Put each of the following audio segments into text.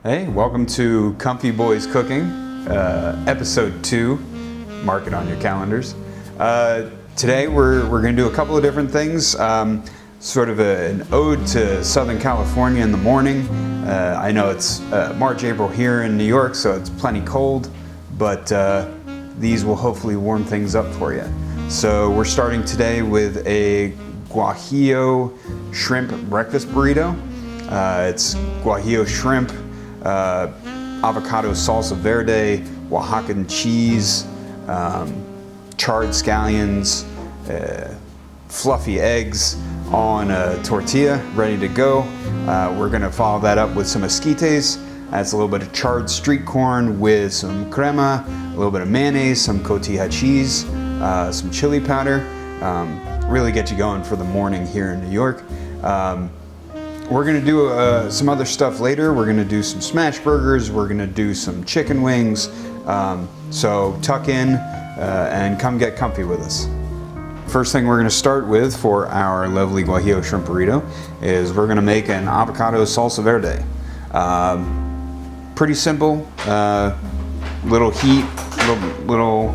Hey, welcome to Comfy Boys Cooking, episode 2. Mark it on your calendars. Today we're going to do a couple of different things. Sort of an ode to Southern California in the morning. I know it's March, April here in New York, so it's plenty cold, but these will hopefully warm things up for you. So we're starting today with a guajillo shrimp breakfast burrito. It's guajillo shrimp, avocado salsa verde, Oaxacan cheese, charred scallions, fluffy eggs on a tortilla ready to go. We're going to follow that up with some esquites. That's a little bit of charred street corn with some crema, a little bit of mayonnaise, some cotija cheese, some chili powder. Really get you going for the morning here in New York. We're going to do some other stuff later. We're going to do some smash burgers. We're going to do some chicken wings. So tuck in and come get comfy with us. First thing we're going to start with for our lovely guajillo shrimp burrito is we're going to make an avocado salsa verde. Pretty simple. Little heat, little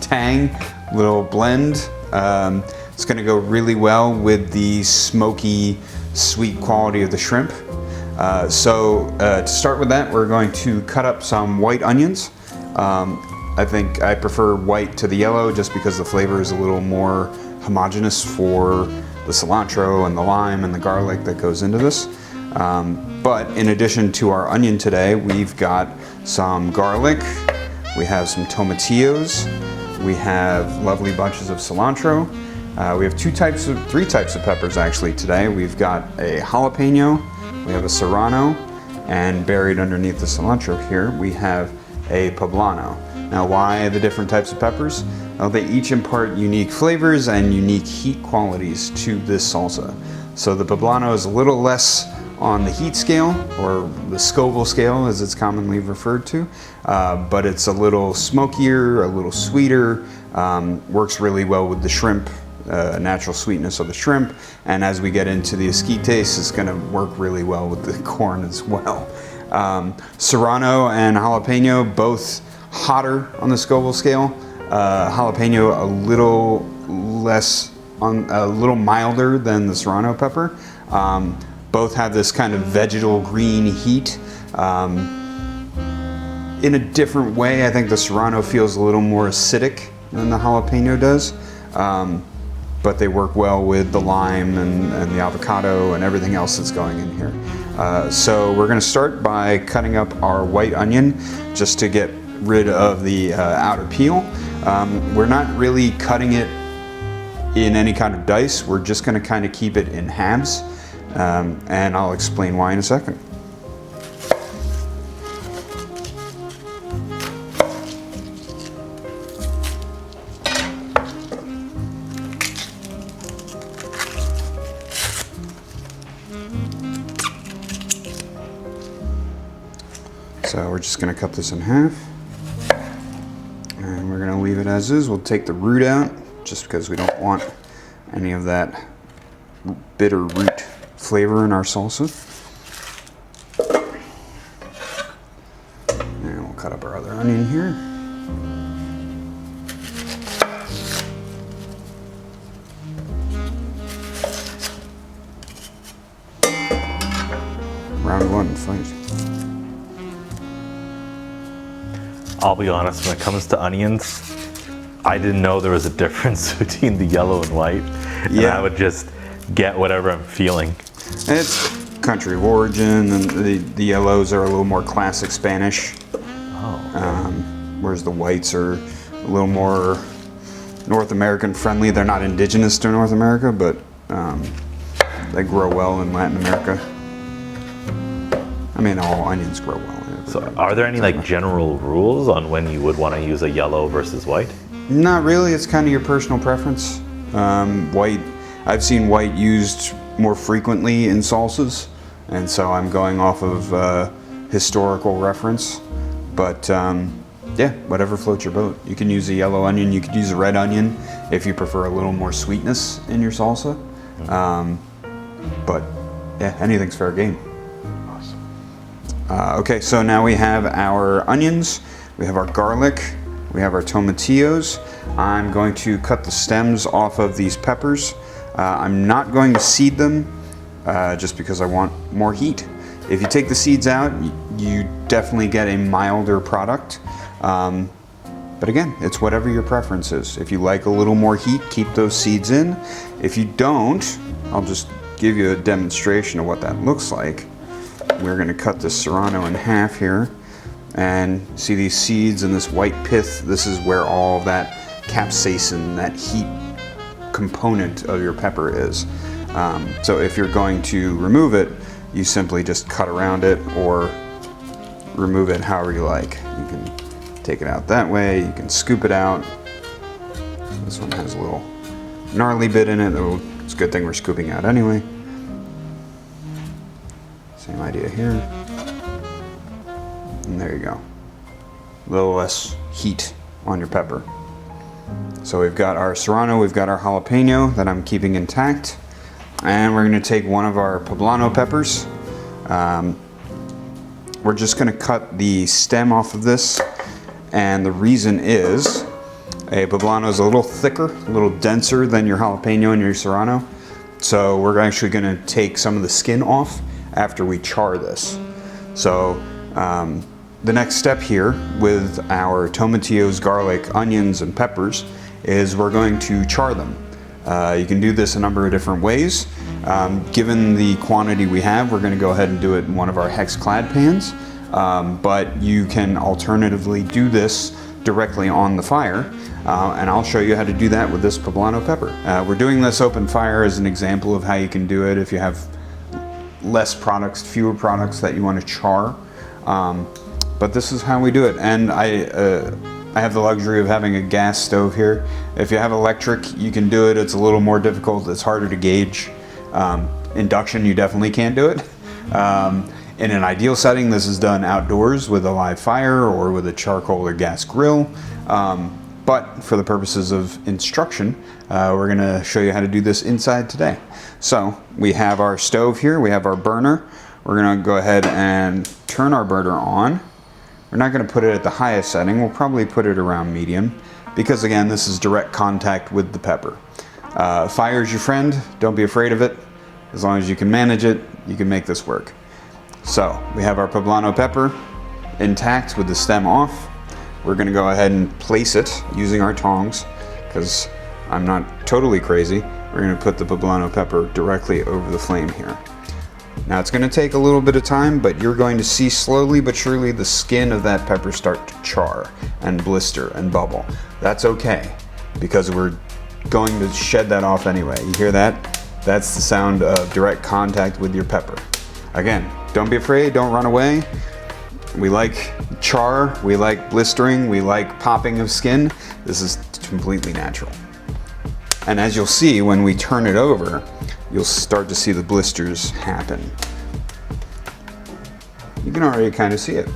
tang, little blend. It's going to go really well with the smoky, sweet quality of the shrimp. So to start with that, we're going to cut up some white onions. I think I prefer white to the yellow just because the flavor is a little more homogeneous for the cilantro and the lime and the garlic that goes into this. But in addition to our onion today, we've got some garlic, we have some tomatillos, we have lovely bunches of cilantro. We have three types of peppers actually today. We've got a jalapeno, we have a serrano, and buried underneath the cilantro here, we have a poblano. Now, why the different types of peppers? Well, they each impart unique flavors and unique heat qualities to this salsa. So the poblano is a little less on the heat scale, or the Scoville scale as it's commonly referred to, but it's a little smokier, a little sweeter, works really well with the shrimp, natural sweetness of the shrimp, and as we get into the esquites, it's going to work really well with the corn as well. Serrano and jalapeno, both hotter on the Scoville scale. Jalapeno a little less, a little milder than the serrano pepper. Both have this kind of vegetal green heat. In a different way, I think the serrano feels a little more acidic than the jalapeno does. But they work well with the lime and the avocado and everything else that's going in here. So we're going to start by cutting up our white onion just to get rid of the outer peel. We're not really cutting it in any kind of dice. We're just going to kind of keep it in halves, and I'll explain why in a second. So we're just going to cut this in half, and we're going to leave it as is. We'll take the root out just because we don't want any of that bitter root flavor in our salsa. And we'll cut up our other onion here. Round one, fight. I'll be honest, when it comes to onions, I didn't know there was a difference between the yellow and white. And I would just get whatever I'm feeling. And it's country of origin, and the yellows are a little more classic Spanish. Whereas the whites are a little more North American friendly. They're not indigenous to North America, but they grow well in Latin America. I mean, all onions grow well. So are there any like general rules on when you would want to use a yellow versus white? Not really. It's kind of your personal preference. White, I've seen white used more frequently in salsas, and so I'm going off of historical reference. But yeah, whatever floats your boat. You can use a yellow onion, you could use a red onion if you prefer a little more sweetness in your salsa. But yeah, anything's fair game. Okay, so now we have our onions, we have our garlic, we have our tomatillos. I'm going to cut the stems off of these peppers. I'm not going to seed them just because I want more heat. If you take the seeds out, you definitely get a milder product. But again, it's whatever your preference is. If you like a little more heat, keep those seeds in. If you don't, I'll just give you a demonstration of what that looks like. We're going to cut this serrano in half here, and see these seeds and this white pith. This is where all of that capsaicin, that heat component of your pepper is. So if you're going to remove it, you simply just cut around it or remove it however you like. You can take it out that way, you can scoop it out. This one has a little gnarly bit in it, though it's a good thing we're scooping out anyway. Same idea here. And there you go. A little less heat on your pepper. So we've got our serrano, we've got our jalapeno that I'm keeping intact. And we're gonna take one of our poblano peppers. We're just gonna cut the stem off of this. And the reason is, a poblano is a little thicker, a little denser than your jalapeno and your serrano. So we're actually gonna take some of the skin off after we char this. So the next step here with our tomatillos, garlic, onions, and peppers is we're going to char them. You can do this a number of different ways. Given the quantity we have, we're going to go ahead and do it in one of our hex-clad pans. But you can alternatively do this directly on the fire. And I'll show you how to do that with this poblano pepper. We're doing this open fire as an example of how you can do it if you have less products, fewer products that you want to char. But this is how we do it. And I have the luxury of having a gas stove here. If you have electric, you can do it. It's a little more difficult. It's harder to gauge. Induction, you definitely can't do it. In an ideal setting, this is done outdoors with a live fire or with a charcoal or gas grill. But for the purposes of instruction, we're gonna show you how to do this inside today. So we have our stove here, we have our burner. We're gonna go ahead and turn our burner on. We're not gonna put it at the highest setting, we'll probably put it around medium, because again, this is direct contact with the pepper. Fire is your friend, don't be afraid of it. As long as you can manage it, you can make this work. So we have our poblano pepper intact with the stem off. We're gonna go ahead and place it using our tongs, because I'm not totally crazy. We're gonna put the poblano pepper directly over the flame here. Now it's gonna take a little bit of time, but you're going to see slowly but surely the skin of that pepper start to char and blister and bubble. That's okay, because we're going to shed that off anyway. You hear that? That's the sound of direct contact with your pepper. Again, don't be afraid, don't run away. We like char, we like blistering, we like popping of skin. This is completely natural. And as you'll see, when we turn it over, you'll start to see the blisters happen. You can already kind of see it.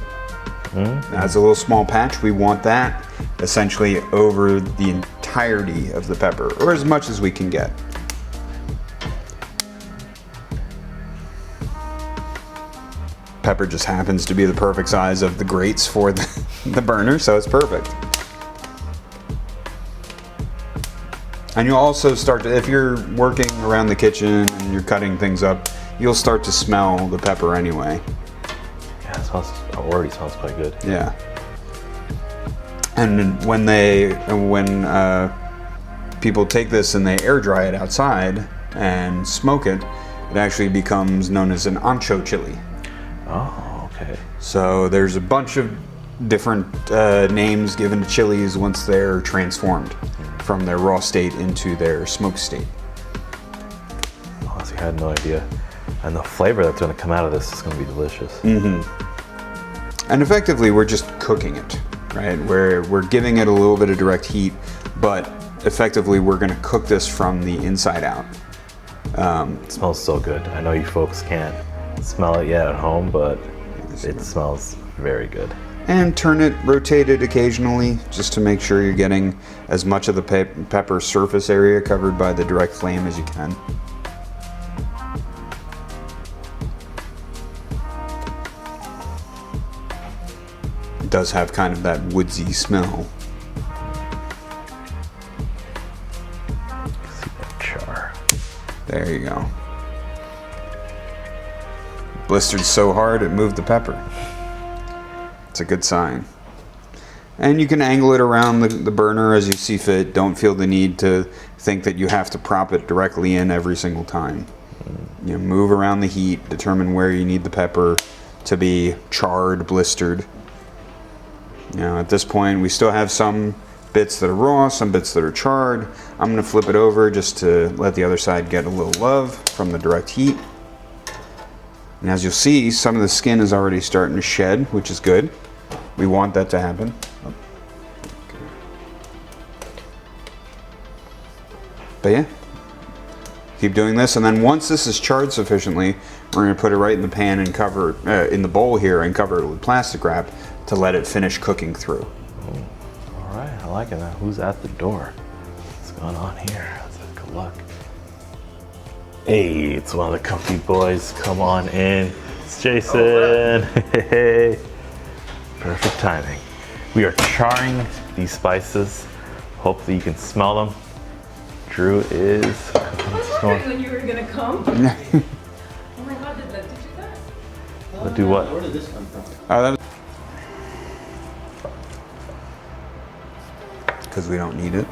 That's a little small patch. We want that essentially over the entirety of the pepper, or as much as we can get. Pepper just happens to be the perfect size of the grates for the burner, so it's perfect. And you'll also start to, if you're working around the kitchen and you're cutting things up, you'll start to smell the pepper anyway. Yeah, it already smells quite good. Yeah. And when people take this and they air dry it outside and smoke it, it actually becomes known as an ancho chili. Oh, okay. So there's a bunch of different names given to chilies once they're transformed from their raw state into their smoked state. Honestly, I had no idea. And the flavor that's going to come out of this is going to be delicious. And effectively, we're just cooking it, right? We're giving it a little bit of direct heat, but effectively, we're going to cook this from the inside out. It smells so good. I know you folks can't smell it yet at home, but it smells very good. And turn it, rotate it occasionally, just to make sure you're getting as much of the pepper surface area covered by the direct flame as you can. does have kind of that woodsy smell. See that char. There you go. Blistered so hard it moved the pepper. It's a good sign. And you can angle it around the burner as you see fit. Don't feel the need to think that you have to prop it directly in every single time. You know, move around the heat, determine where you need the pepper to be charred, blistered. You know, at this point we still have some bits that are raw, some bits that are charred. I'm gonna flip it over just to let the other side get a little love from the direct heat. And as you'll see, some of the skin is already starting to shed, which is good. We want that to happen. But yeah, keep doing this, and then once this is charred sufficiently, we're going to put it right in the pan and cover it in the bowl here and cover it with plastic wrap to let it finish cooking through. All right, I like it. Now, who's at the door? What's going on here? Let's take a look. Hey, it's one of the comfy boys. Come on in. It's Jason. Hey. Perfect timing. We are charring these spices. Hopefully you can smell them. Drew is. I was wondering when you were gonna come. Oh my god, did you do that? We'll do what? Where did this come from? Because we don't need it.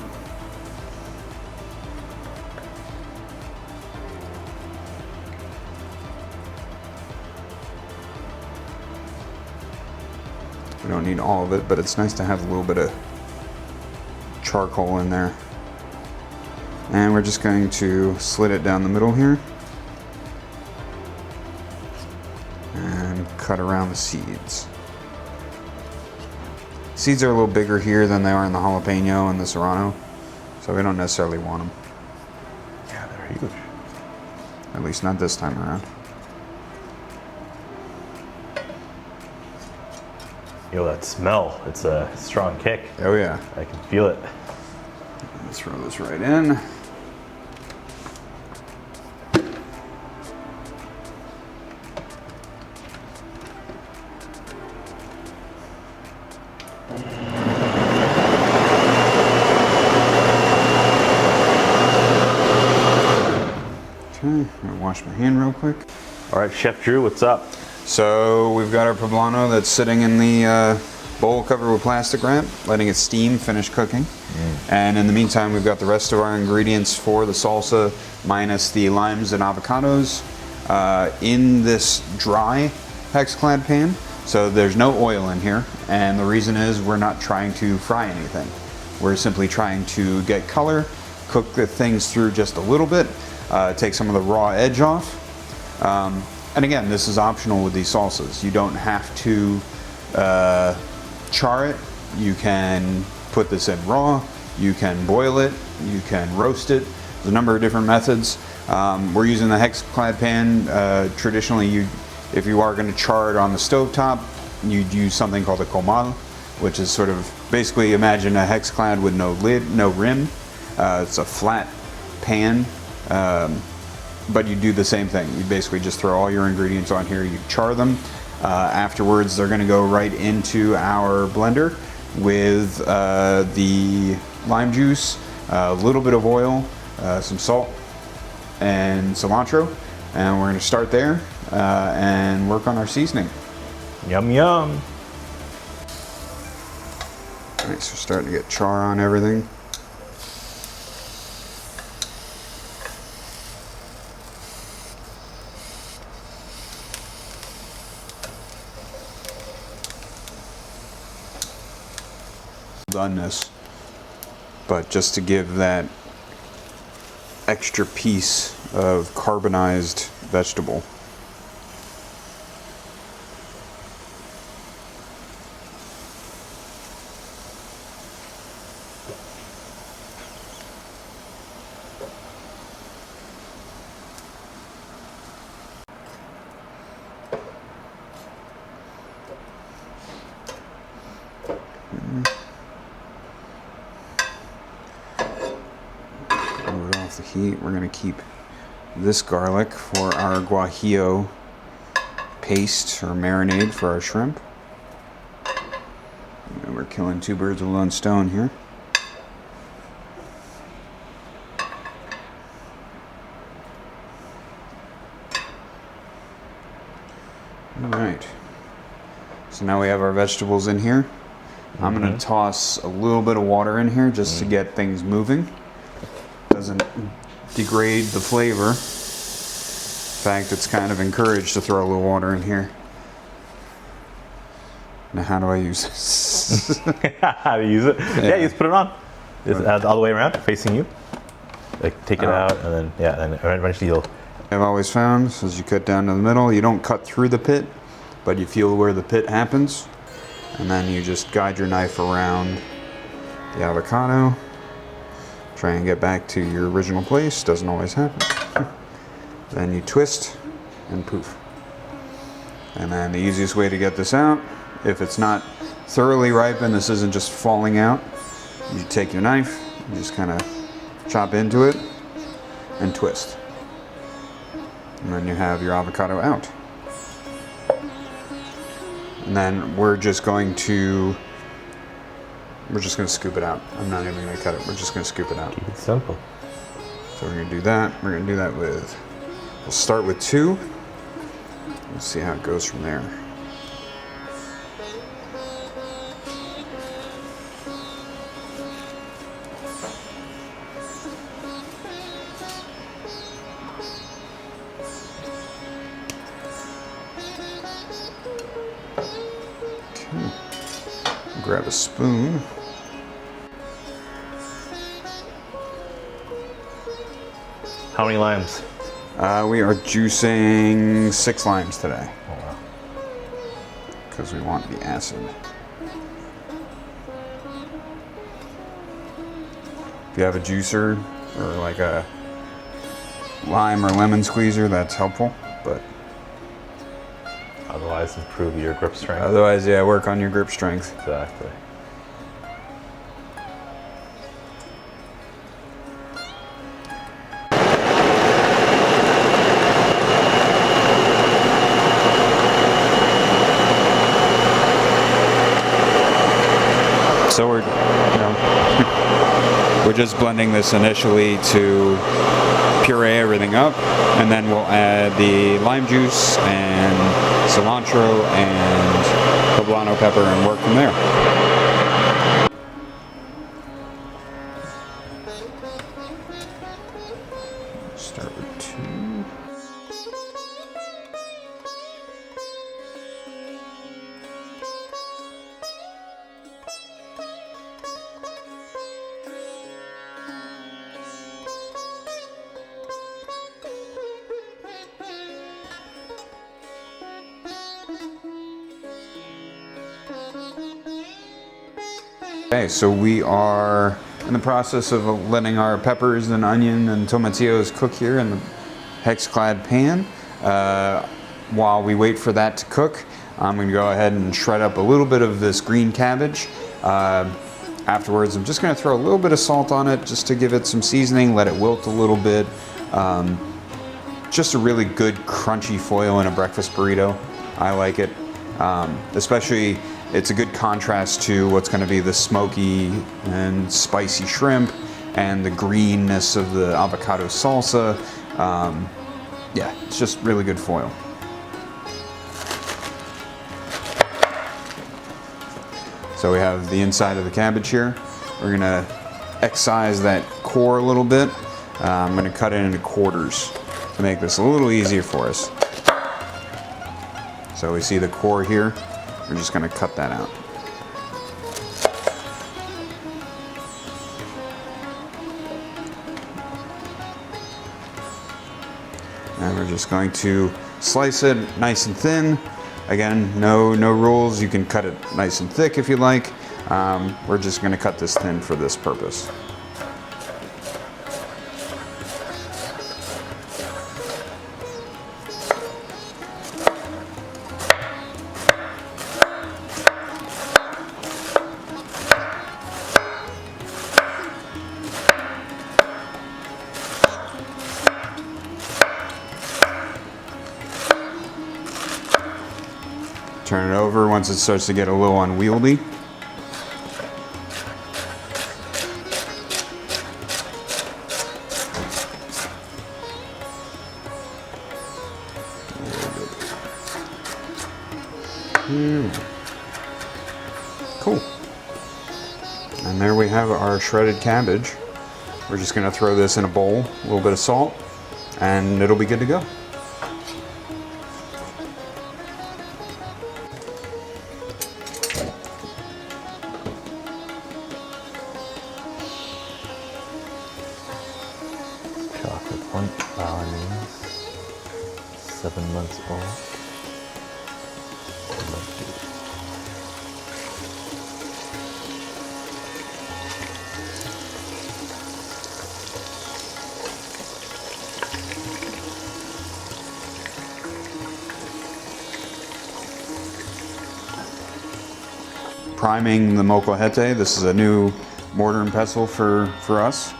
We don't need all of it, but it's nice to have a little bit of charcoal in there. And we're just going to slit it down the middle here and cut around the seeds. Seeds are a little bigger here than they are in the jalapeno and the serrano, so we don't necessarily want them. Yeah, they're huge. At least not this time around. Yo, that smell, it's a strong kick. Oh yeah. I can feel it. Let's throw this right in. Okay, I'm gonna wash my hand real quick. All right, Chef Drew, what's up? So we've got our poblano that's sitting in the bowl covered with plastic wrap, letting it steam, finish cooking. And in the meantime, we've got the rest of our ingredients for the salsa, minus the limes and avocados, in this dry hex-clad pan. So there's no oil in here, and the reason is we're not trying to fry anything. We're simply trying to get color, cook the things through just a little bit, take some of the raw edge off. And again, this is optional with these salsas. You don't have to char it. You can put this in raw, you can boil it, you can roast it. There's a number of different methods. We're using the hex-clad pan. Traditionally, if you are going to char it on the stovetop, you'd use something called a comal, which is sort of basically imagine a hex-clad with no lid, no rim. It's a flat pan, but you do the same thing. You basically just throw all your ingredients on here, you char them. Afterwards, they're going to go right into our blender with the lime juice, a little bit of oil, some salt, and cilantro. And we're going to start there and work on our seasoning. Yum, yum. All right, so starting to get char on everything. Doneness, but just to give that extra piece of carbonized vegetable. Lower it off the heat. We're going to keep this garlic for our guajillo paste or marinade for our shrimp. we're killing two birds with one stone here. All right. So now we have our vegetables in here. I'm going to toss a little bit of water in here just to get things moving. Doesn't degrade the flavor. In fact, it's kind of encouraged to throw a little water in here. Now, how do I use this? How to use it? Yeah, you just put it on. It's all the way around, facing you. Like take it out, and then and eventually you'll. I've always found, as you cut down to the middle, you don't cut through the pit, but you feel where the pit happens, and then you just guide your knife around the avocado. Try and get back to your original place. Doesn't always happen. Then you twist, and poof. And then the easiest way to get this out, if it's not thoroughly ripened, this isn't just falling out, you take your knife, you just kind of chop into it, and twist. And then you have your avocado out. And then we're just going to scoop it out. I'm not even going to cut it. We're just going to scoop it out. Keep it simple. So we're going to do that. We're going to do that with, we'll start with 2. Let's see how it goes from there. Grab a spoon. How many limes? We are juicing 6 limes today. Oh, wow. Because we want the acid. If you have a juicer or like a lime or lemon squeezer, that's helpful. But Otherwise, improve your grip strength. otherwise, yeah, work on your grip strength. Exactly. So we're just blending this initially to puree everything up, and then we'll add the lime juice and cilantro and poblano pepper and work from there. Start with 2. Okay, so we are in the process of letting our peppers and onion and tomatillos cook here in the hex-clad pan. While we wait for that to cook, I'm going to go ahead and shred up a little bit of this green cabbage. Afterwards, I'm just going to throw a little bit of salt on it just to give it some seasoning, let it wilt a little bit. Just a really good crunchy foil in a breakfast burrito. I like it. Especially, it's a good contrast to what's going to be the smoky and spicy shrimp and the greenness of the avocado salsa. Yeah, it's just really good foil. So we have the inside of the cabbage here. We're going to excise that core a little bit. I'm going to cut it into quarters to make this a little easier for us. So we see the core here. We're just going to cut that out. And we're just going to slice it nice and thin. Again, no rules. You can cut it nice and thick if you like. We're just going to cut this thin for this purpose. Turn it over once it starts to get a little unwieldy. Cool. And there we have our shredded cabbage. We're just gonna throw this in a bowl, a little bit of salt, and it'll be good to go. Chocolate Punch Balinese, 7 months old. Priming the molcajete. This is a new mortar and pestle for us.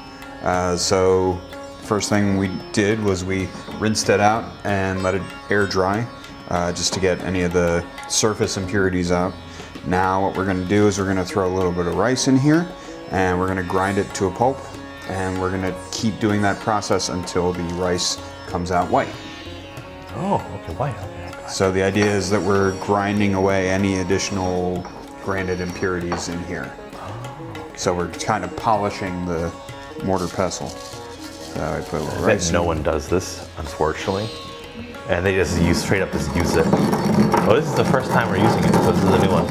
So first thing we did was we rinsed it out and let it air dry just to get any of the surface impurities out. Now what we're going to do is we're going to throw a little bit of rice in here and we're going to grind it to a pulp, and we're going to keep doing that process until the rice comes out white. Oh, okay, white. Okay. So the idea is that we're grinding away any additional grinded impurities in here. So we're kind of polishing the mortar pestle. So I put a little rice in. No one does this, unfortunately. And they just straight up just use it. Oh, this is the first time we're using it, so this is a new one.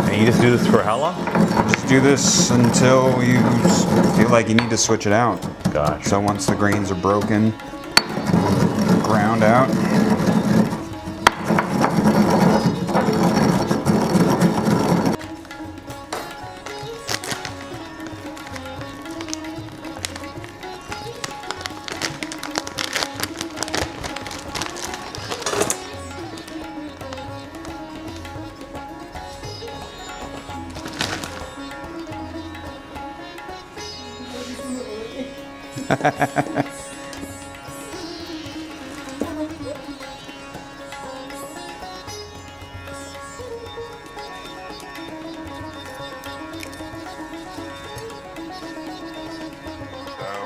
And you just do this for how long? Just do this until you feel like you need to switch it out. Gotcha. So once the grains are broken, ground out. So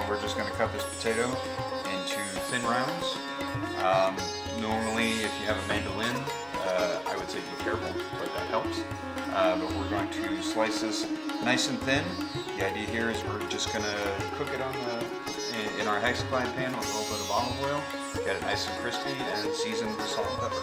we're just going to cut this potato into thin rounds. Normally, if you have a mandolin, I would say be careful, but that helps. But we're going to slice this nice and thin. The idea here is we're just going to cook it in our hexagon pan with a little bit of olive oil, get it nice and crispy, and season with salt and pepper.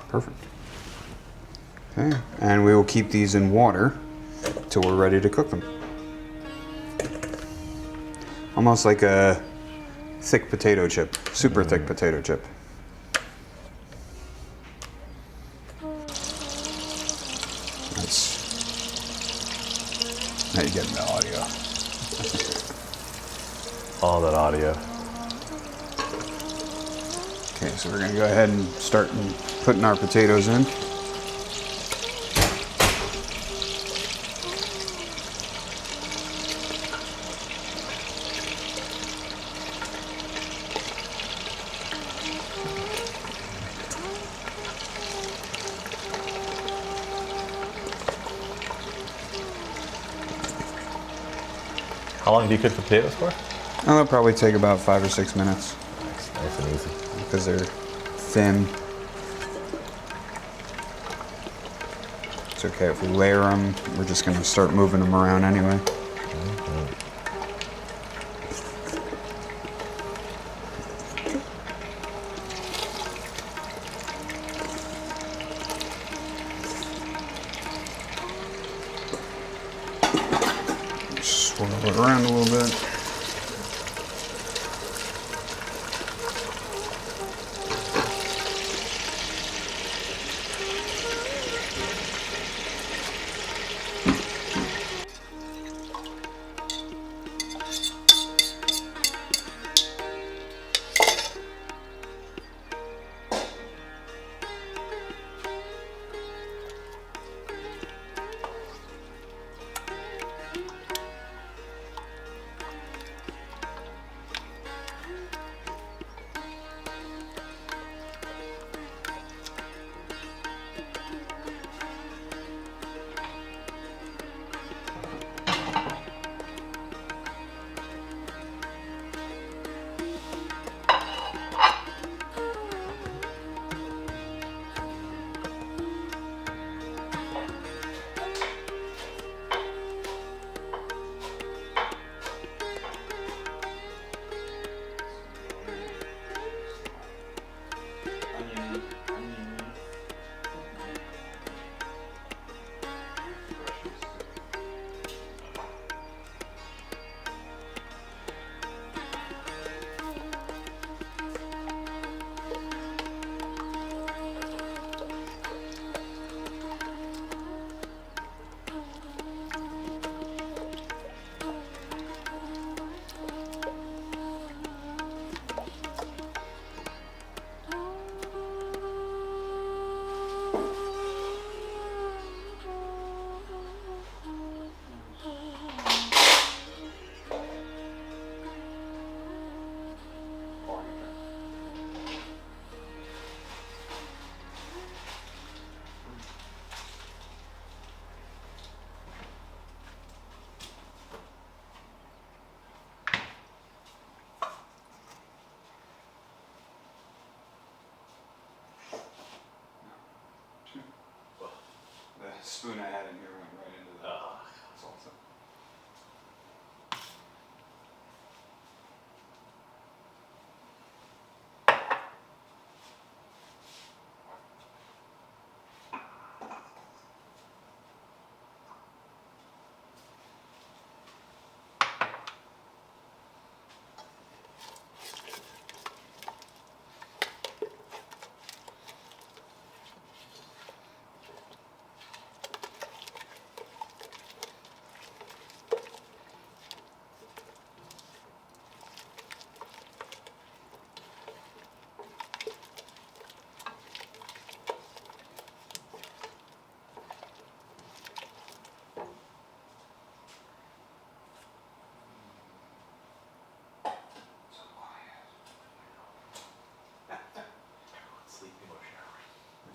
Perfect. Okay, and we will keep these in water till we're ready to cook them. Almost like a thick potato chip, super thick potato chip. Nice. Now you're getting the audio. All that audio. Okay, so we're gonna go ahead and start putting our potatoes in. How long do you cook the potatoes for? That'll probably take about 5 or 6 minutes Nice and easy. because they're thin. It's okay if we layer them. We're just gonna start moving them around anyway. Swirl it around a little bit.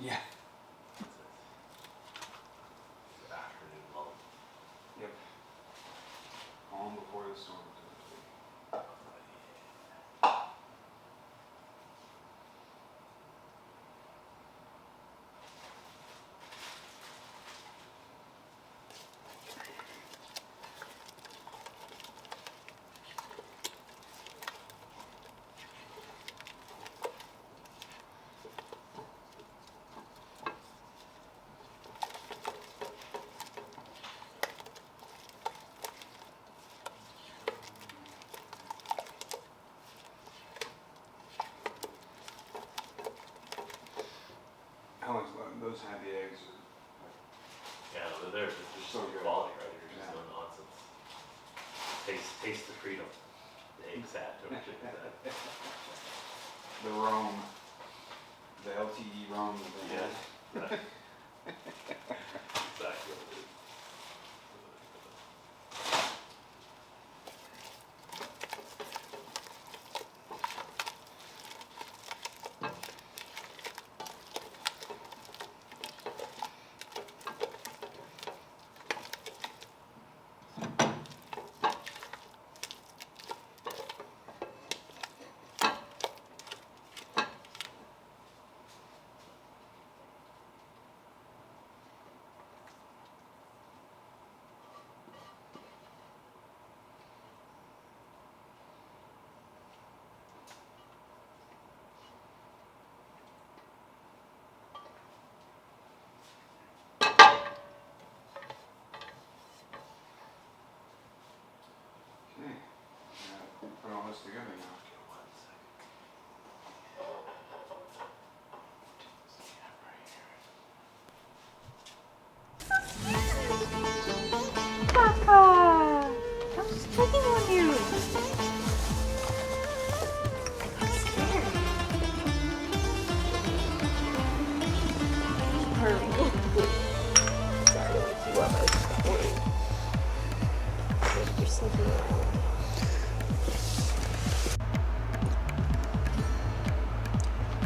Yeah. Afternoon lull. Yep. Calm before the storm. How much those happy eggs are. Yeah, but they're just So so good. quality, right? You're just Yeah. no nonsense. Taste the freedom. The egg fat or chicken fat. The Rome. The LTE Rome that they had. Yeah. Exactly what it is. Okay. Put all this together now. Papa! I'm just checking on you. I'm scared. Hurry. Sorry to wake you up. I was just worried. You're sleeping around.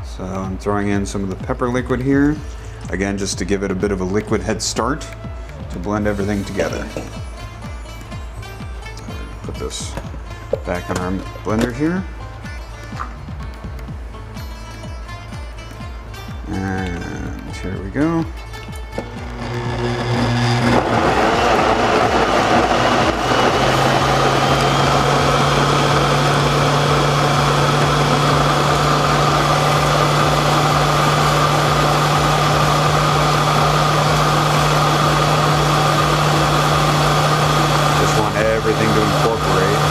So I'm throwing in some of the pepper liquid here. Again, just to give it a bit of a liquid head start to blend everything together. Put this back in our blender here. And here we go. Just want everything to incorporate.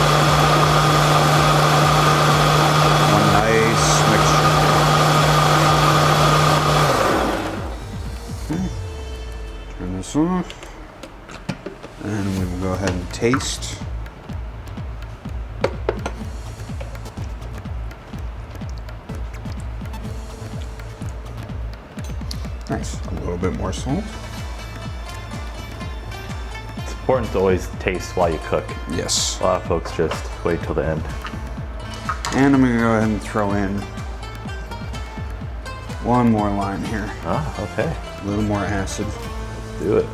One nice mixture. Okay. Turn this off. And we will go ahead and taste. Nice. A little bit more salt. It's important to always taste while you cook. Yes. A lot of folks just wait till the end. And I'm gonna go ahead and throw in one more lime here. Ah, okay. A little more acid. Let's do it.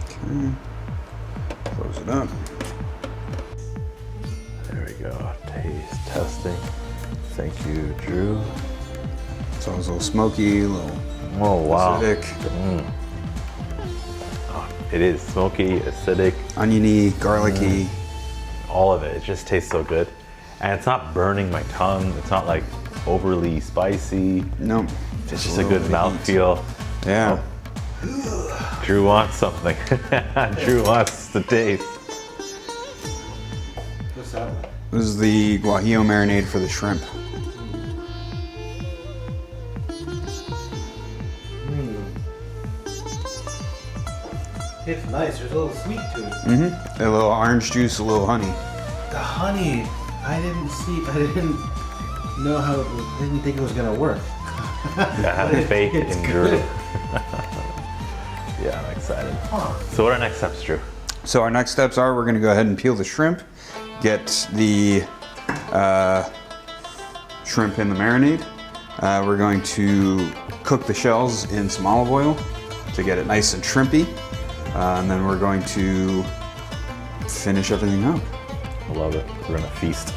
Okay. Close it up. There we go. Taste testing. Thank you, Drew. It's always a little smoky, a little Oh, wow. acidic, Oh, it is smoky, acidic, oniony, garlicky. all of it. It just tastes so good. And it's not burning my tongue. It's not like overly spicy. No. It's just a good mouthfeel. Yeah. Drew wants something. Drew wants to taste. What's that one? This is the guajillo marinade for the shrimp. It's nice. There's a little sweet to it. A little orange juice, a little honey. The honey, I didn't know how it was, didn't think it was gonna work. I have faith It's in Drew. good. Yeah, I'm excited. Huh. So what are our next steps, Drew? So our next steps are we're going to go ahead and peel the shrimp. get the shrimp in the marinade. We're going to cook the shells in some olive oil to get it nice and shrimpy. And then we're going to finish everything up. I love it. We're gonna feast.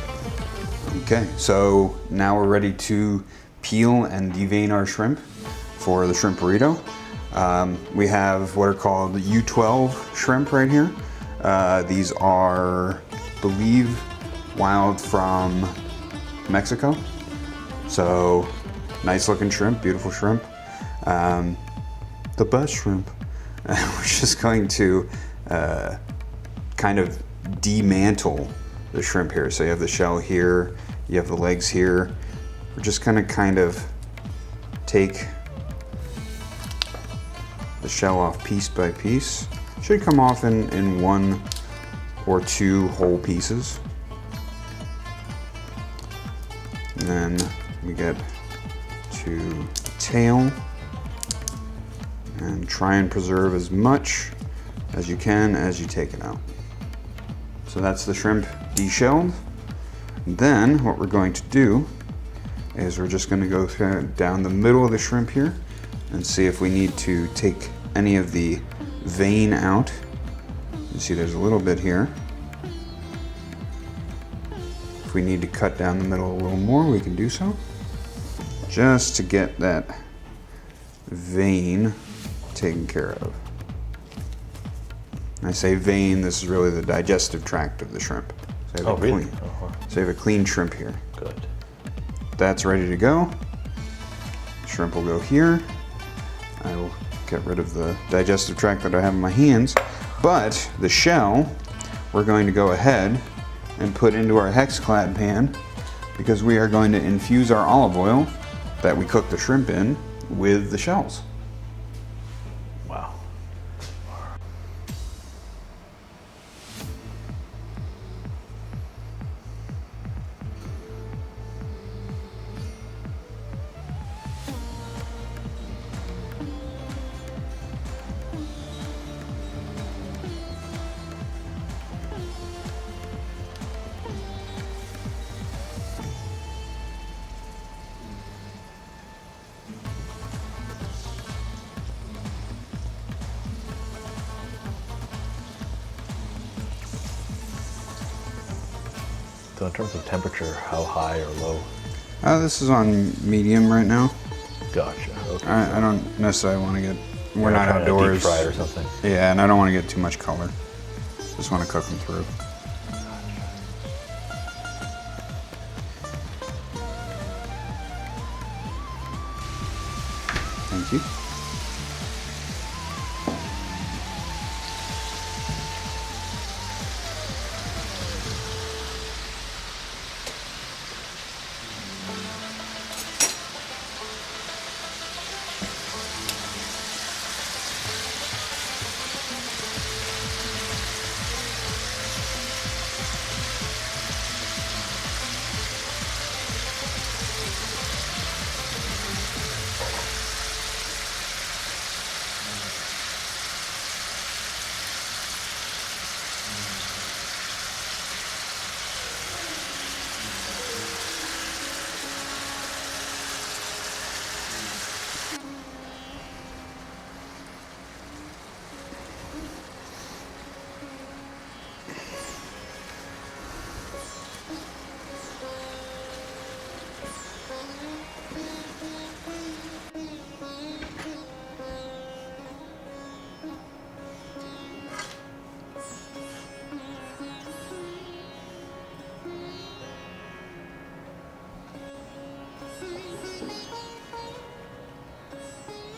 Okay, so now we're ready to peel and devein our shrimp for the shrimp burrito. We have what are called U12 shrimp right here. These are, I believe, wild from Mexico. So nice looking shrimp, beautiful shrimp. The best shrimp. We're just going to kind of demantle the shrimp here. So you have the shell here, you have the legs here. We're just gonna kind of take the shell off piece by piece. Should come off in 1 or 2 whole pieces. And then we get to the tail and try and preserve as much as you can as you take it out. So that's the shrimp deshelled. Then what we're going to do is we're just going to go down the middle of the shrimp here and see if we need to take any of the vein out. You see there's a little bit here. If we need to cut down the middle a little more, we can do so. Just to get that vein taken care of. I say vein, this is really the digestive tract of the shrimp. So I have Really? Clean, so I have a clean shrimp here. Good. That's ready to go. Shrimp will go here. I will get rid of the digestive tract that I have in my hands. But the shell, we're going to go ahead and put into our Hexclad pan because we are going to infuse our olive oil that we cooked the shrimp in with the shells. Wow. So in terms of temperature, how high or low? This is on medium right now. Gotcha. Okay. I don't necessarily want to get, we're You're not trying to deep outdoors. fry it or something. Yeah, and I don't want to get too much color. Just want to cook them through. Thank you.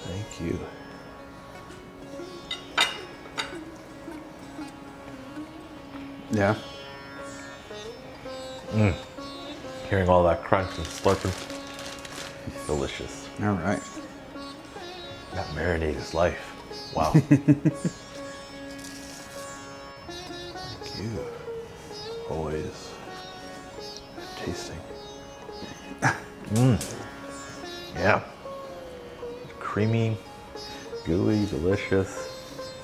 Thank you. Yeah. Hearing all that crunch and slurping. It's delicious. All right. That marinade is life. Wow. Thank you. Always tasting. Yeah. Creamy, gooey, delicious.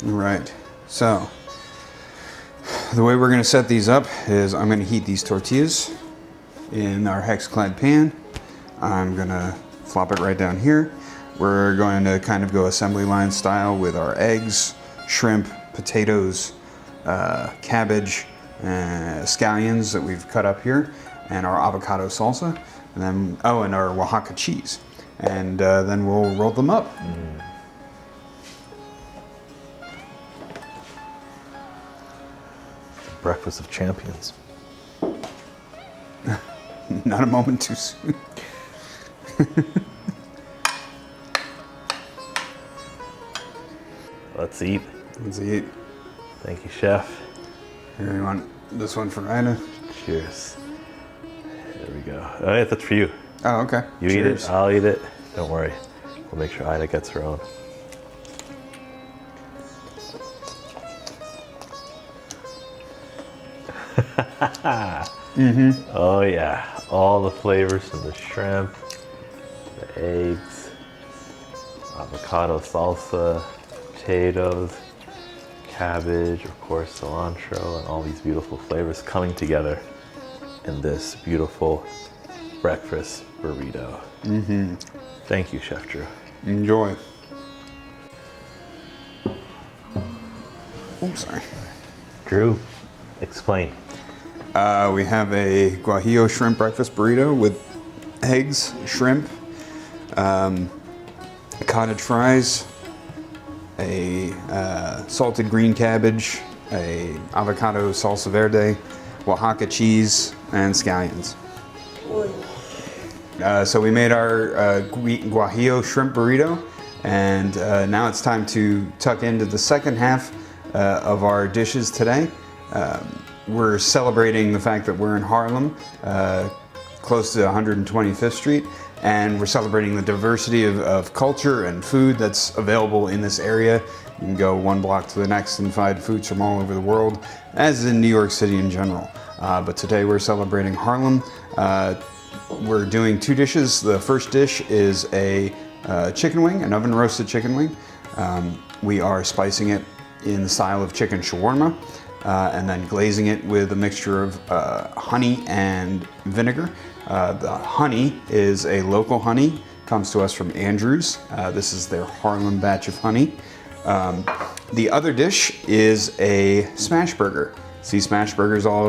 All right. So the way we're gonna set these up is I'm gonna heat these tortillas in our hex-clad pan. I'm gonna flop it right down here. We're going to kind of go assembly line style with our eggs, shrimp, potatoes, cabbage, scallions that we've cut up here, and our avocado salsa, and then and our Oaxaca cheese, and then we'll roll them up. Breakfast of champions. Not a moment too soon. Let's eat. Let's eat. Thank you, chef. Here, you want this one for Ida? Cheers. There we go. Oh, yeah, that's for you. Oh, okay. You Cheers. eat it, I'll eat it. Don't worry. We'll make sure Ida gets her own. Oh yeah, all the flavors from the shrimp, the eggs, avocado salsa, potatoes, cabbage, of course cilantro, and all these beautiful flavors coming together in this beautiful breakfast burrito. Thank you, Chef Drew. Enjoy. Oh, sorry. Drew, explain. We have a guajillo shrimp breakfast burrito with eggs, shrimp, cottage fries, a salted green cabbage, a avocado salsa verde, Oaxaca cheese, and scallions. So we made our guajillo shrimp burrito, and now it's time to tuck into the second half of our dishes today. We're celebrating the fact that we're in Harlem, close to 125th Street, and we're celebrating the diversity of culture and food that's available in this area. You can go one block to the next and find foods from all over the world, as in New York City in general. But today we're celebrating Harlem. We're doing two dishes. The first dish is a chicken wing, an oven roasted chicken wing. We are spicing it in the style of chicken shawarma. And then glazing it with a mixture of honey and vinegar. The honey is a local honey, comes to us from Andrews. This is their Harlem batch of honey. The other dish is a smash burger. See smash burgers all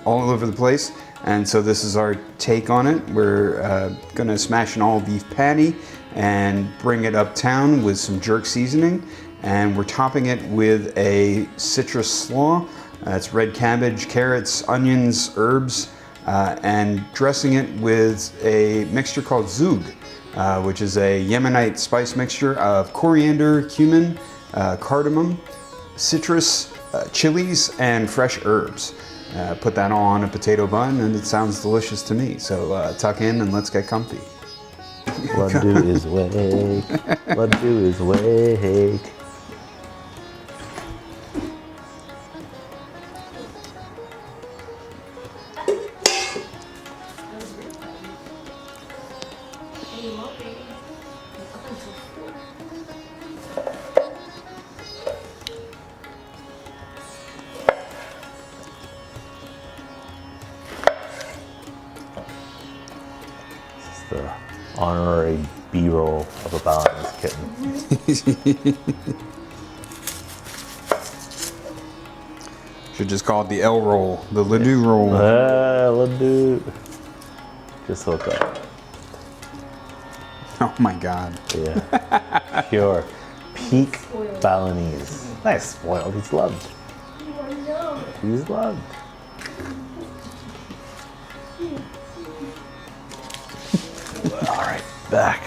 over the place, and so this is our take on it. We're gonna smash an all beef patty and bring it uptown with some jerk seasoning, and we're topping it with a citrus slaw. It's red cabbage, carrots, onions, herbs, and dressing it with a mixture called zoug, which is a Yemenite spice mixture of coriander, cumin, cardamom, citrus, chilies, and fresh herbs. Put that all on a potato bun, and it sounds delicious to me. So tuck in and let's get comfy. Laddu is wake. Laddu is wake. The honorary B-roll of a Balinese kitten. Should just call it the L roll, the Laddu roll. Laddu. Just hook up. Oh my God. Yeah. Pure. Peak Balinese. Nice, spoiled. He's loved. He's loved. All right, back.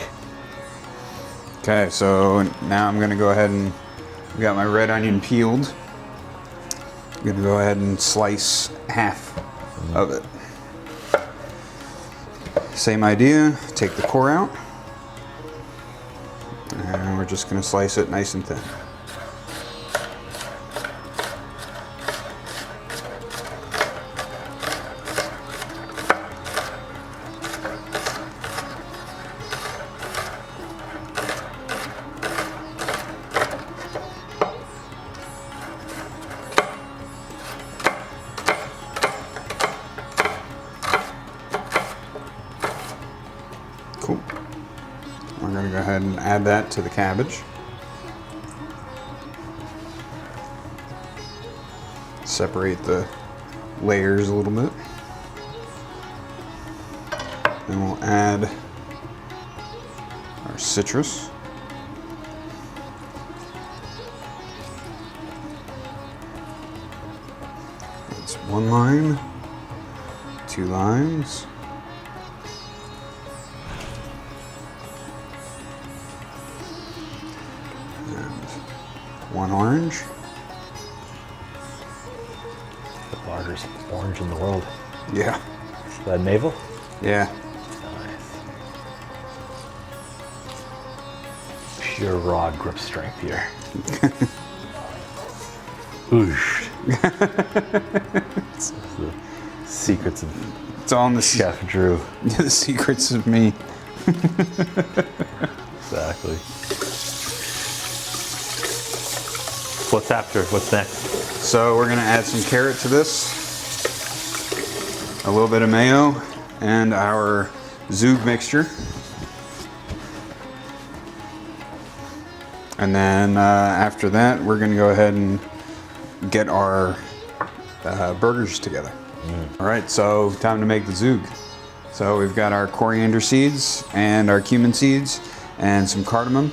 Okay, so now I'm gonna go ahead and we got my red onion peeled. I'm gonna go ahead and slice half of it. Same idea, take the core out. And we're just gonna slice it nice and thin. go ahead and add that to the cabbage. Separate the layers a little bit. Then we'll add our citrus. That's 1 lime, 2 limes. And 1 orange. The largest orange in the world. Yeah. Is that navel? Yeah. Nice. Pure raw grip strength here. Oosh. The secrets of It's all in the Chef Drew. the secrets of me. Exactly. What's after? What's next? So we're gonna add some carrot to this, a little bit of mayo, and our zoog mixture. And then after that, we're gonna go ahead and get our burgers together. All right, so time to make the zoog. So we've got our coriander seeds and our cumin seeds and some cardamom.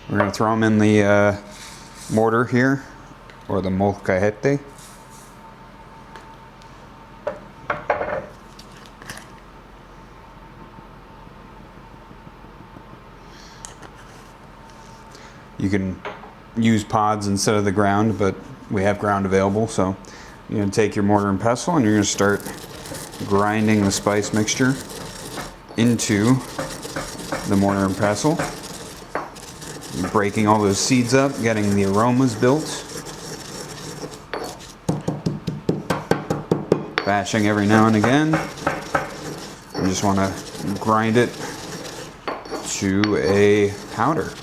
We're gonna throw them in the mortar here, or the molcajete. You can use pods instead of the ground, but we have ground available, so you're gonna take your mortar and pestle and you're gonna start grinding the spice mixture into the mortar and pestle. Breaking all those seeds up, getting the aromas built. Bashing every now and again. You just want to grind it to a powder.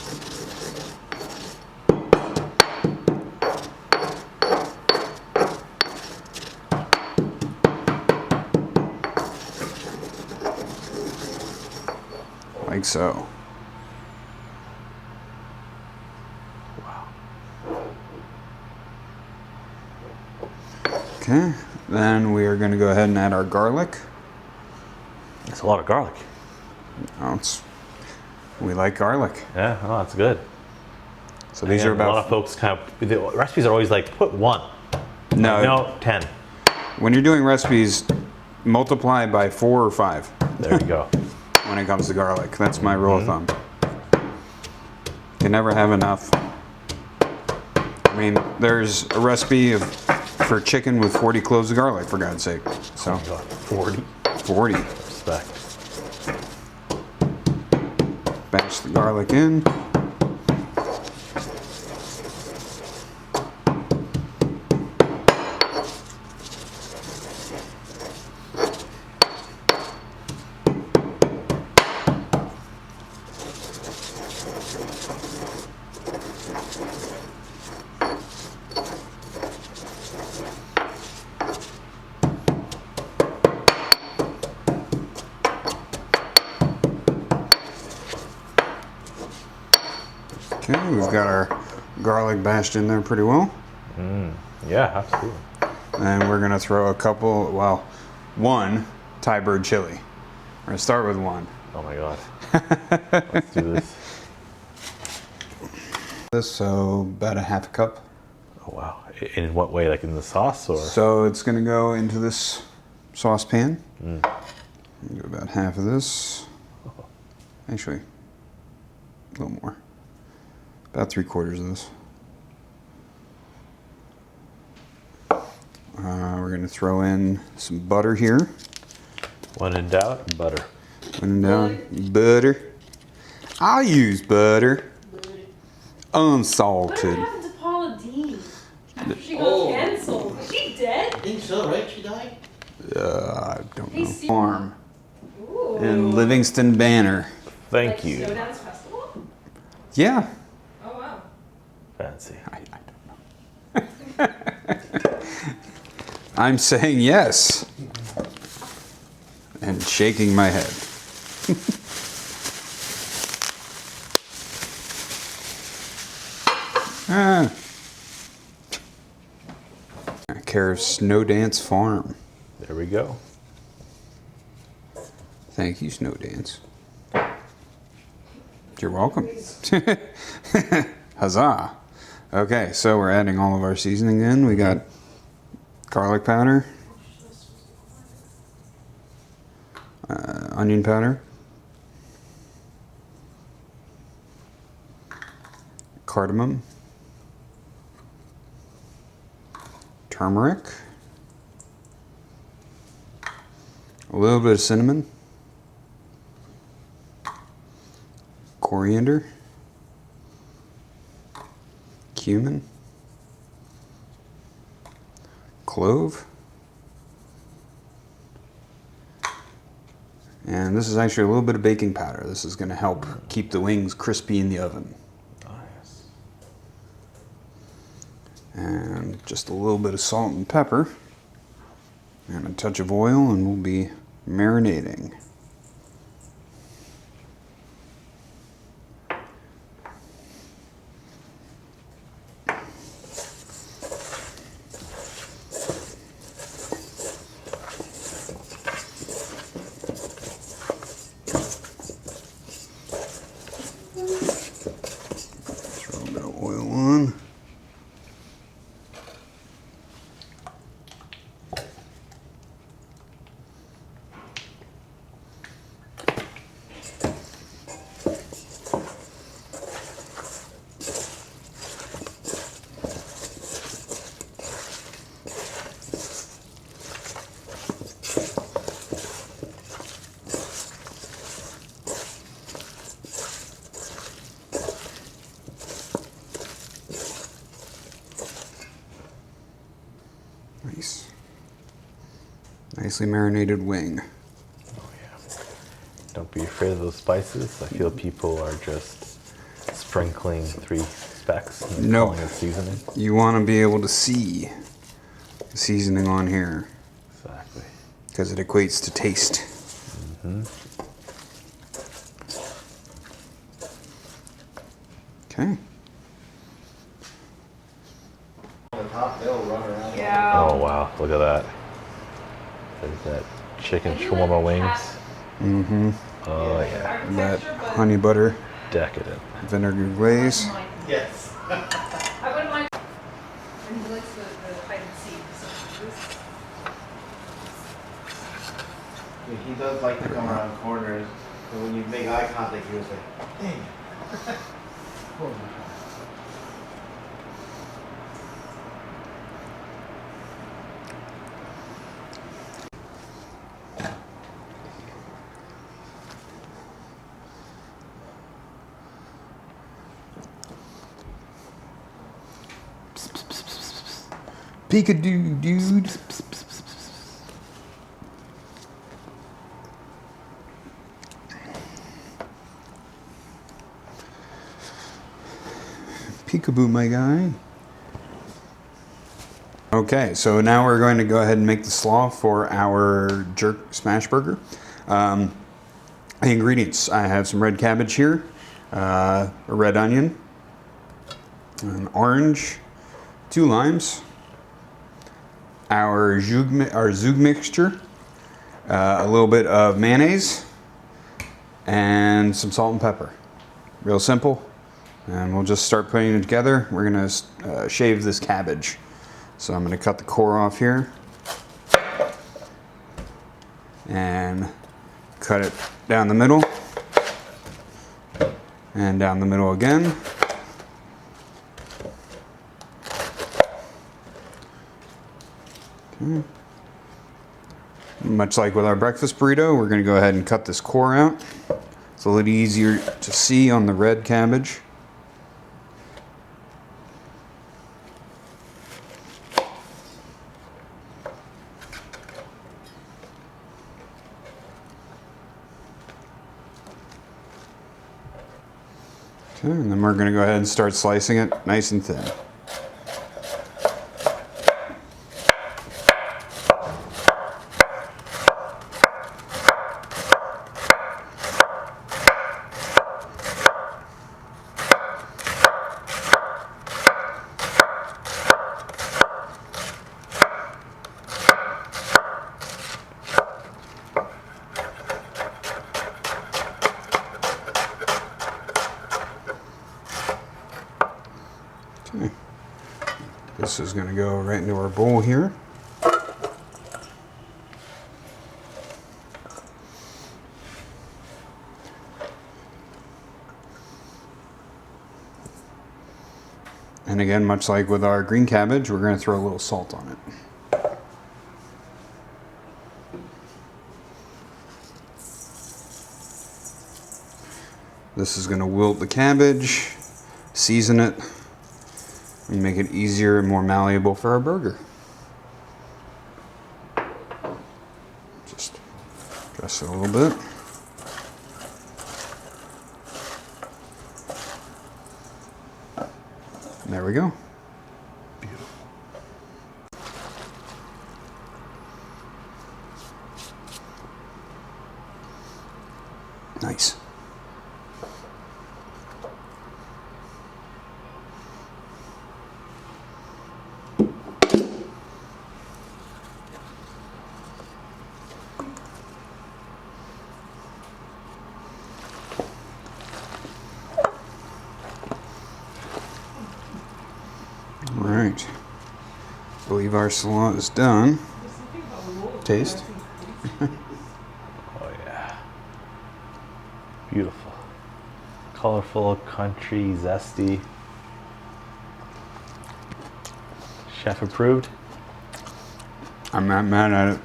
Like so. Okay, then we are going to go ahead and add our garlic. It's a lot of garlic. Oh, we like garlic. Yeah, oh, that's good. So these And are a lot about, of folks kind of, the recipes are always like, put 1. No, 10. when you're doing recipes, multiply by 4 or 5 There you go. when it comes to garlic. That's my rule of thumb. You can never have enough. I mean, there's a recipe for chicken with 40 cloves of garlic, for God's sake. So, 40. 40. Respect. Bash the garlic in. Okay, we've got our garlic bashed in there pretty well. Yeah, absolutely. And we're gonna throw a couple, well, 1 Thai bird chili. We're gonna start with 1. Oh my god. Let's do this. So about a half a cup. Oh wow. In what way? Like in the sauce or? So it's gonna go into this saucepan. Do about half of this. Actually, a little more. About 3/4 of this. We're gonna throw in some butter here. When in doubt, butter. When down, butter. I'll use butter. Unsalted. What happened to Paula Deen? After she got canceled. Is she dead? I think so, right? She died? I don't know. Hey, Farm Ooh. in Livingston Banner. Thank Like you. Snowdance Festival? Yeah. Oh wow. Fancy. I don't know. I'm saying yes. And shaking my head. Ah. Care of Snow Dance Farm. There we go. Thank you, Snow Dance. You're welcome. Huzzah. Okay, so we're adding all of our seasoning in. We got garlic powder, onion powder, cardamom, turmeric, a little bit of cinnamon, coriander, cumin, clove, and this is actually a little bit of baking powder. This is going to help keep the wings crispy in the oven. Nice. And just a little bit of salt and pepper, and a touch of oil, and we'll be marinating. Throw a bit of oil on. Nice. Nicely marinated wing. Oh yeah. Don't be afraid of those spices. I feel people are just sprinkling 3 specks and Nope. calling it seasoning. You want to be able to see the seasoning on here Exactly. because it equates to taste. Okay. On the top, they'll run around. Yeah. Oh wow, look at that. There's that chicken shawarma wings. Mm-hmm. Oh yeah, That honey butter decadent. vinegar glaze. Yes. I wouldn't mind. And he likes the hide and seek. So this. Yeah, he does like to come around corners, but when you make eye contact, he was like, dang. Poor man. Peekadoo, dude. Peekaboo, my guy. Okay, so now we're going to go ahead and make the slaw for our jerk smash burger. The ingredients: I have some red cabbage here, a red onion, an orange, 2 limes, our zug mixture, a little bit of mayonnaise, and some salt and pepper. Real simple. And we'll just start putting it together. We're gonna shave this cabbage. So I'm gonna cut the core off here and cut it down the middle and down the middle again. Okay. Much like with our breakfast burrito, we're gonna go ahead and cut this core out. It's a little easier to see on the red cabbage. Okay, and then we're going to go ahead and start slicing it nice and thin. This is going to go right into our bowl here. And again, much like with our green cabbage, we're going to throw a little salt on it. This is going to wilt the cabbage, season it, and make it easier and more malleable for our burger. Just dress it a little bit. There we go. Beautiful. Nice. All right. I believe our salad is done. Taste. Oh yeah. Beautiful. Colorful, country, zesty. Chef approved. I'm not mad at it.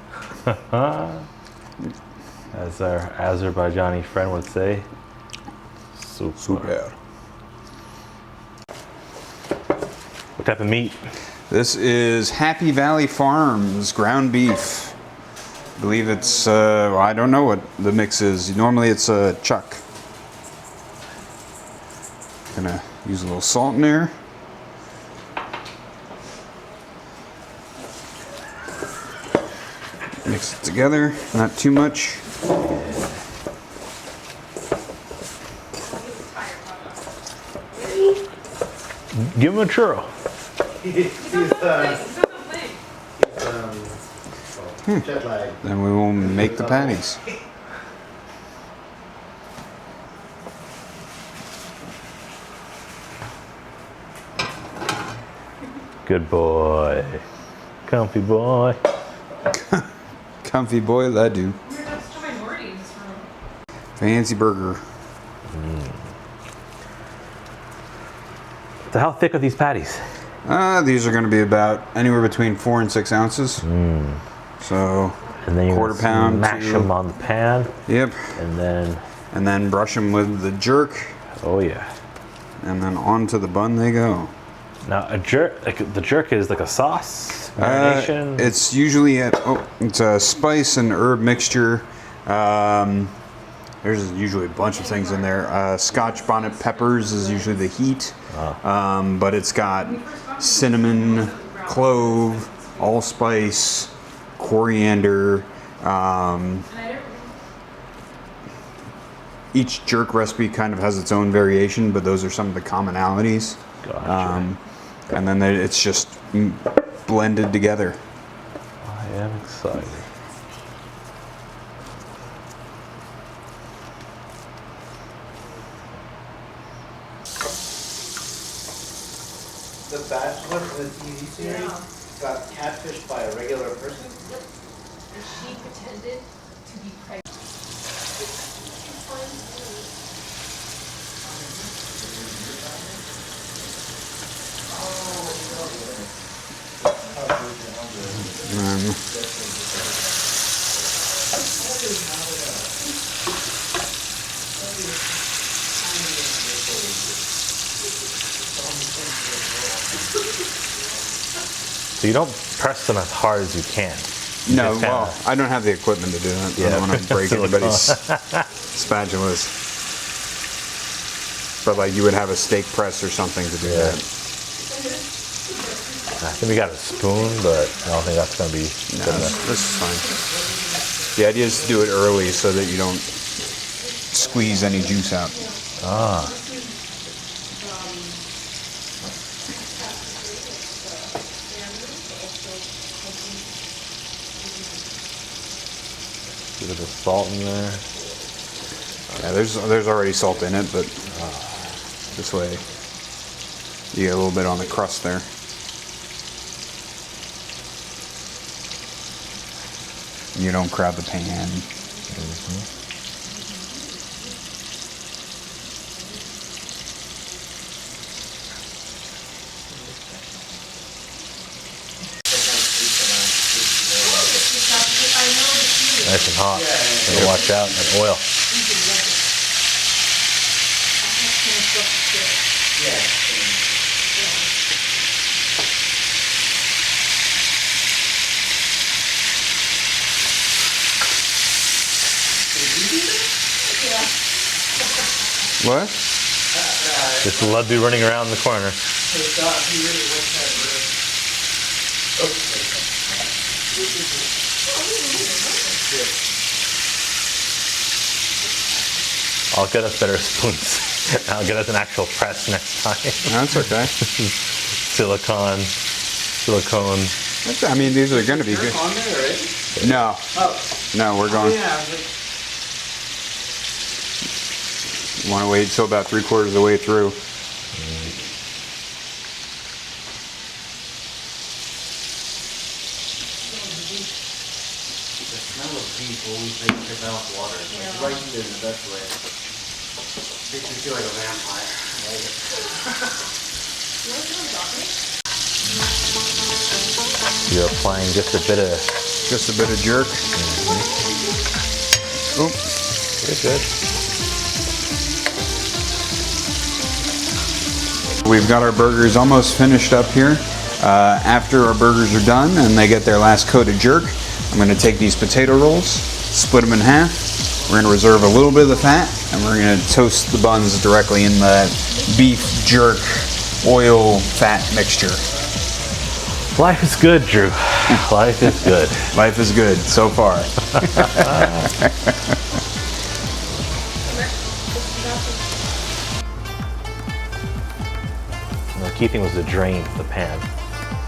As our Azerbaijani friend would say. Super. Super. What type of meat? This is Happy Valley Farms ground beef. I believe it's, well, I don't know what the mix is. Normally it's a chuck. Gonna use a little salt in there. Mix it together, not too much. Give him a churro. Jet lag. Then we will make the patties. Good boy. Comfy boy. Comfy boy, that do. We're next to minority in this room. Fancy burger. So how thick are these patties? These are going to be about anywhere between 4 and 6 ounces. So And then you quarter pound. mash them on the pan, Yep. and then brush them with the jerk, oh yeah. and then onto the bun they go. Now a jerk, like the jerk is like a sauce marination. It's usually it's a spice and herb mixture. There's usually a bunch of things in there. Scotch bonnet peppers is usually the heat, but it's got cinnamon, clove, allspice, coriander. Each jerk recipe kind of has its own variation, but those are some of the commonalities. Gotcha. And then it's just blended together. I am excited. The Bachelor in the TV series got catfished by a regular person. And she pretended to be pregnant. So you don't press them as hard as you can. You No, just kinda- well, I don't have the equipment to do that. I Yeah. don't want to break anybody's spatulas. But like you would have a steak press or something to do Yeah. that. I think we got a spoon, but I don't think that's gonna be No, good enough. this is fine. The idea is to do it early so that you don't squeeze any juice out. Bit of the salt in there. Yeah, there's already salt in it, but this way you get a little bit on the crust there. You don't crowd the pan. Nice and hot. Gotta watch out, that oil. What? Just a laddu running around the corner. I'll get us better spoons. I'll get us an actual press next time. That's okay. Silicone. I mean, these are going to be good. On there already? No. Oh. No, we're going. Yeah. I was like, Want to wait till about 3/4 of the way through. the smell of beef always makes me mouth water. Like, right here is the best way. Makes me feel like a vampire. I like it. You're applying just a bit of jerk. Oop. You're good. We've got our burgers almost finished up here. After our burgers are done and they get their last coat of jerk, I'm going to take these potato rolls, split them in half. We're going to reserve a little bit of the fat, and we're going to toast the buns directly in the beef jerk oil fat mixture. Life is good, Drew. Life is good. Life is good so far. The key thing was to drain the pan.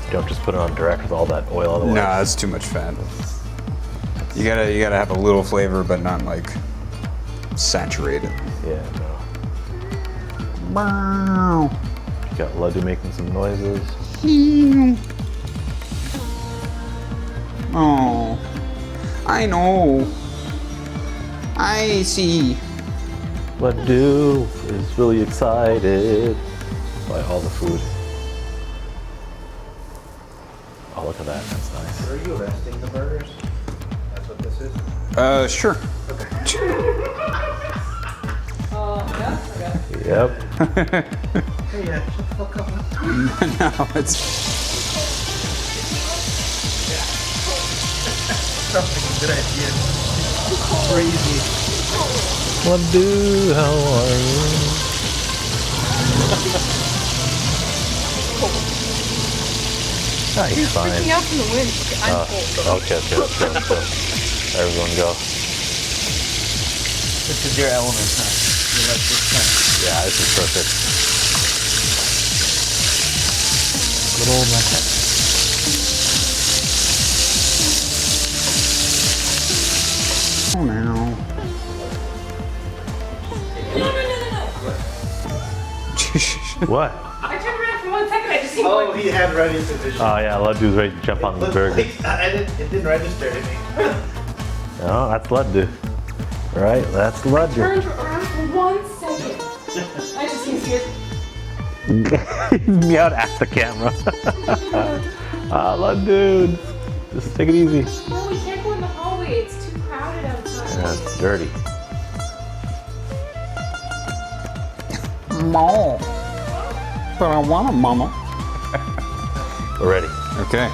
You don't just put it on direct with all that oil otherwise. No, that's too much fat. You gotta have a little flavor, but not like saturated. Yeah, no. Wow. You got Laddu making some noises. Oh, I know. I see. Laddu is really excited by all the food. Oh, look at that. That's nice. Are you resting the burgers? That's what this is? Sure. Yep. Hey, yeah, shut the fuck up. No, it's. Sounds like a good idea. Crazy. Laddu, how are you? He's fine. Freaking out from the wind. I'm cold. Okay. Everyone go. This is your element, huh? You like this kind. Yeah, this is perfect. Good old man. Oh no. What? I turned around for 1 second. I just seen Oh, one. he had ready position. Oh yeah, Laddu's ready to jump on the burger. It didn't register to me. No, that's Laddu. Right, that's Laddu. Turned around for 1 second. I just seen it. Meowed at the camera. Laddu, just take it easy. No, we can't go in the hallway. It's too crowded outside. Yeah, it's dirty. Mom. But I want a mama. We're ready. Okay.